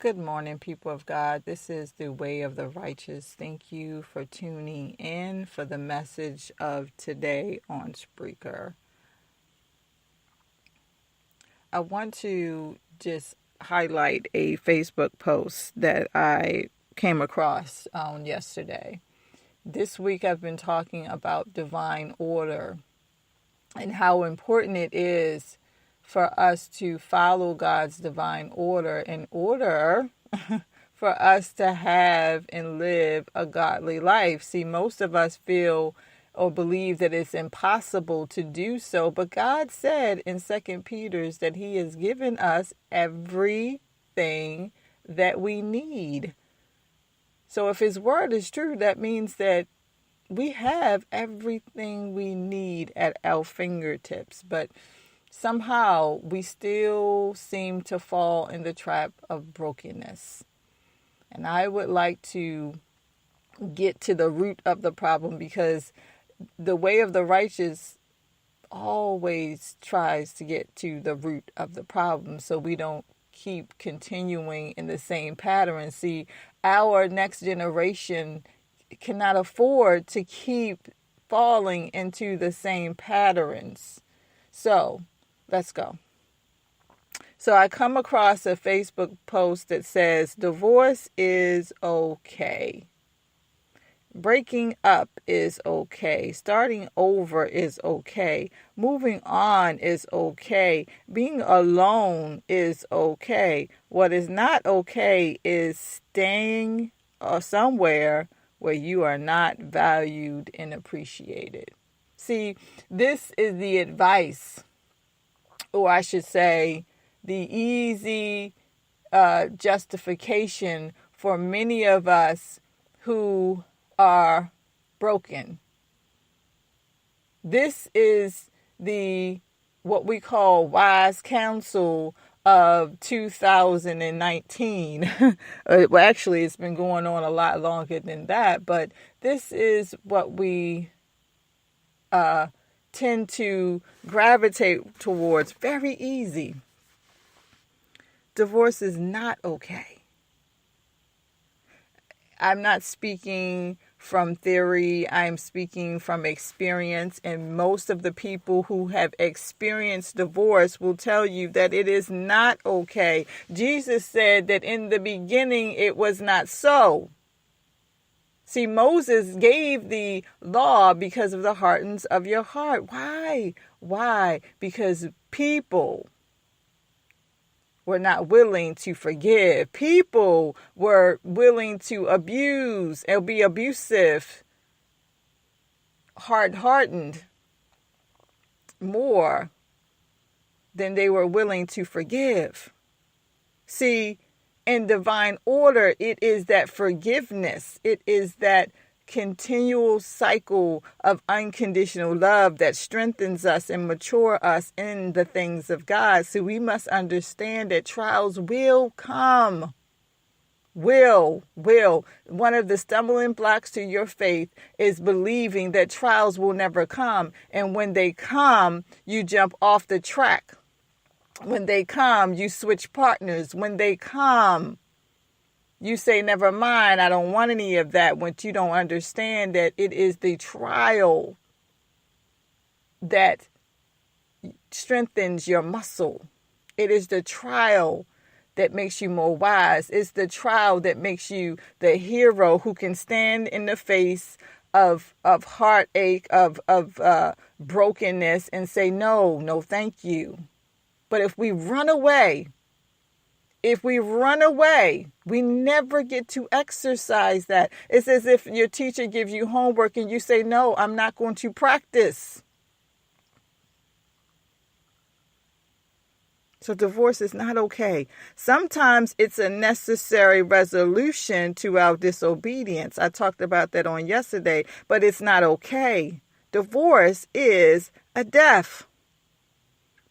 Good morning, people of God. This is the Way of the Righteous. Thank you for tuning in for the message of today on Spreaker. I want to just highlight a Facebook post that I came across on yesterday. This week I've been talking about divine order and how important it is for us to follow God's divine order in order for us to have and live a godly life. See, most of us feel or believe that it's impossible to do so, but God said in 2 Peter's that He has given us everything that we need. So if His word is true, that means that we have everything we need at our fingertips, but somehow we still seem to fall in the trap of brokenness. And I would like to get to the root of the problem, because the way of the righteous always tries to get to the root of the problem so we don't keep continuing in the same pattern. See, our next generation cannot afford to keep falling into the same patterns. So let's go. So I come across a Facebook post that says, divorce is okay. Breaking up is okay. Starting over is okay. Moving on is okay. Being alone is okay. What is not okay is staying somewhere where you are not valued and appreciated. See, this is the advice, or I should say, the easy justification for many of us who are broken. This is what we call wise counsel of 2019. Well, actually, it's been going on a lot longer than that, but this is what we tend to gravitate towards. Very easy. Divorce is not okay. I'm not speaking from theory. I'm speaking from experience. And most of the people who have experienced divorce will tell you that it is not okay. Jesus said that in the beginning it was not so. See, Moses gave the law because of the hardness of your heart. Why? Why? Because people were not willing to forgive. People were willing to abuse and be abusive, hard-hardened, more than they were willing to forgive. See, in divine order, it is that forgiveness. It is that continual cycle of unconditional love that strengthens us and mature us in the things of God. So we must understand that trials will come. Will. One of the stumbling blocks to your faith is believing that trials will never come. And when they come, you jump off the track. When they come, you switch partners. When they come, you say, never mind, I don't want any of that, when you don't understand that it is the trial that strengthens your muscle. It is the trial that makes you more wise. It's the trial that makes you the hero who can stand in the face of heartache, of brokenness, and say, no, thank you. But if we run away, we never get to exercise that. It's as if your teacher gives you homework and you say, no, I'm not going to practice. So divorce is not okay. Sometimes it's a necessary resolution to our disobedience. I talked about that on yesterday, but it's not okay. Divorce is a death.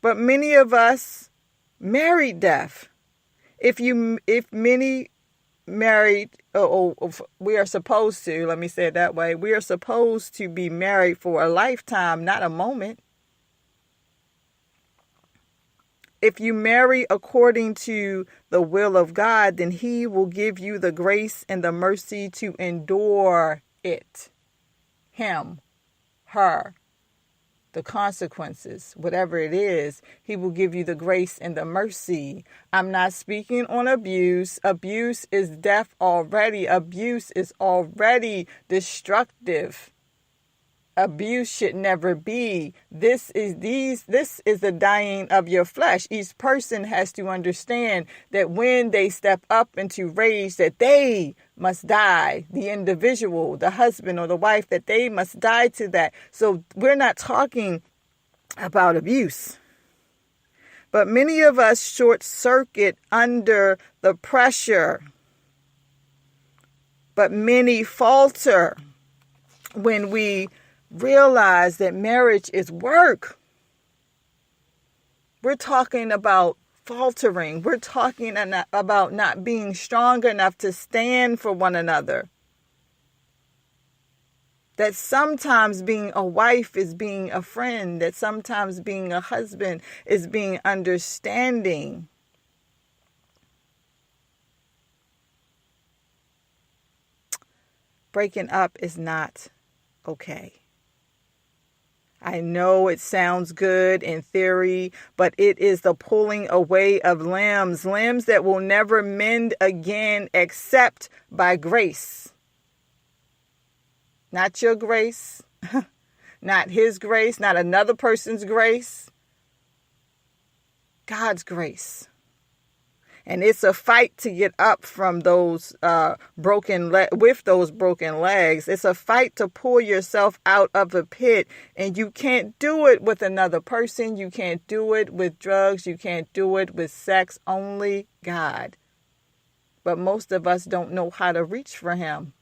But many of us married death. If many married, we are supposed to, let me say it that way, we are supposed to be married for a lifetime, not a moment. if you marry according to the will of God, then he will give you the grace and the mercy to endure it. Him, her, the consequences, whatever it is, he will give you the grace and the mercy. I'm not speaking on abuse. Abuse is death already. Abuse is already destructive. Abuse should never be. This is the dying of your flesh. Each person has to understand that when they step up into rage, that they must die. The individual, the husband or the wife, that they must die to that. So we're not talking about abuse. But many of us short circuit under the pressure. But many falter when we realize that marriage is work. We're talking about faltering. We're talking about not being strong enough to stand for one another. That sometimes being a wife is being a friend. That sometimes being a husband is being understanding. Breaking up is not okay. I know it sounds good in theory, but it is the pulling away of limbs that will never mend again except by grace. Not your grace, not his grace, not another person's grace. God's grace. And it's a fight to get up from those with those broken legs. It's a fight to pull yourself out of a pit. And you can't do it with another person. You can't do it with drugs. You can't do it with sex. Only God. But most of us don't know how to reach for him,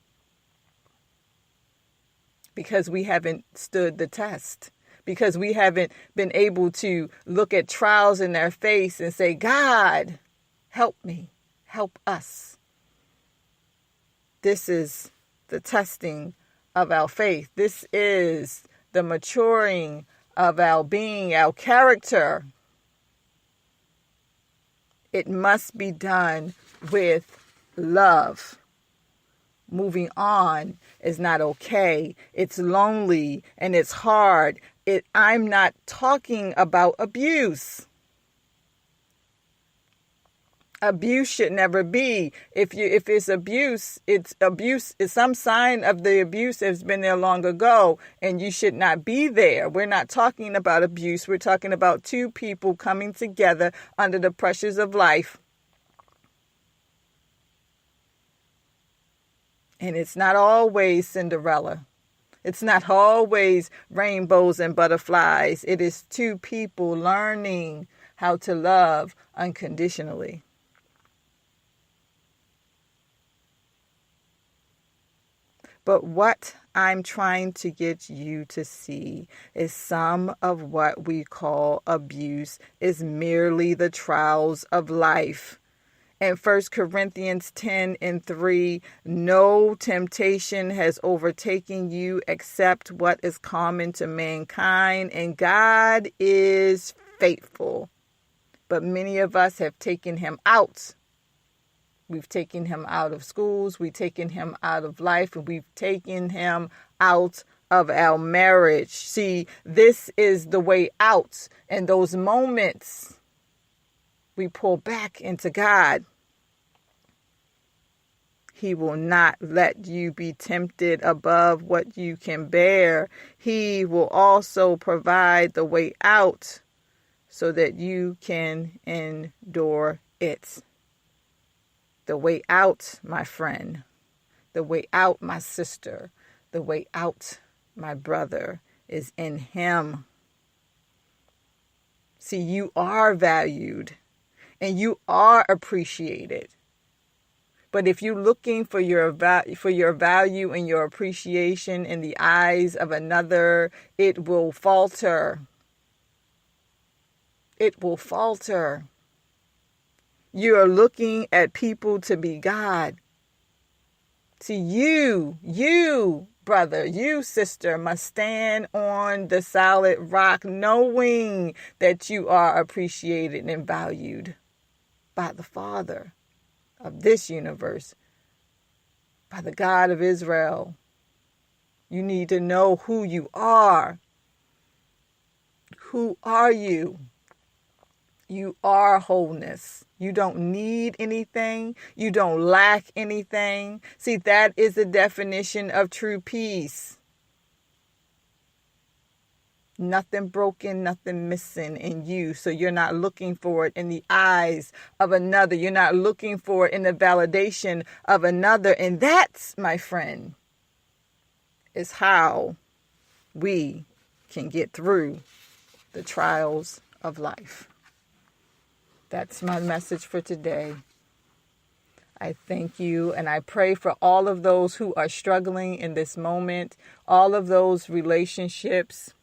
because we haven't stood the test. Because we haven't been able to look at trials in their face and say, God, help me, help us. This is the testing of our faith. This is the maturing of our being, our character. It must be done with love. Moving on is not okay. It's lonely and it's hard. I'm not talking about abuse. Abuse should never be. If it's abuse, it's abuse. It's some sign of the abuse has been there long ago, and you should not be there. We're not talking about abuse. We're talking about two people coming together under the pressures of life. And it's not always Cinderella. It's not always rainbows and butterflies. It is two people learning how to love unconditionally. But what I'm trying to get you to see is some of what we call abuse is merely the trials of life. In 1 Corinthians 10:3, no temptation has overtaken you except what is common to mankind, and God is faithful. But many of us have taken him out. We've taken him out of schools. We've taken him out of life. And we've taken him out of our marriage. See, this is the way out. And those moments, we pull back into God. He will not let you be tempted above what you can bear. He will also provide the way out so that you can endure it. The way out, my friend, the way out, my sister, the way out, my brother, is in him. See, you are valued and you are appreciated. But if you're looking for your value and your appreciation in the eyes of another, it will falter. It will falter. You are looking at people to be God. See, you brother, you sister, must stand on the solid rock, knowing that you are appreciated and valued by the Father of this universe, by the God of Israel. You need to know who you are. Who are you? You are wholeness. You don't need anything. You don't lack anything. See, that is the definition of true peace. Nothing broken, nothing missing in you. So you're not looking for it in the eyes of another. You're not looking for it in the validation of another. And that's, my friend, is how we can get through the trials of life. That's my message for today. I thank you and I pray for all of those who are struggling in this moment, all of those relationships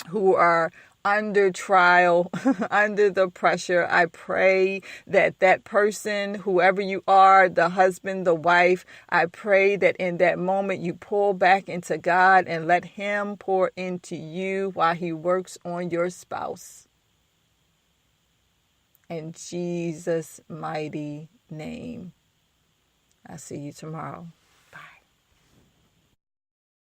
who are under trial, under the pressure. I pray that that person, whoever you are, the husband, the wife, I pray that in that moment you pull back into God and let Him pour into you while He works on your spouse. In Jesus' mighty name. I'll see you tomorrow.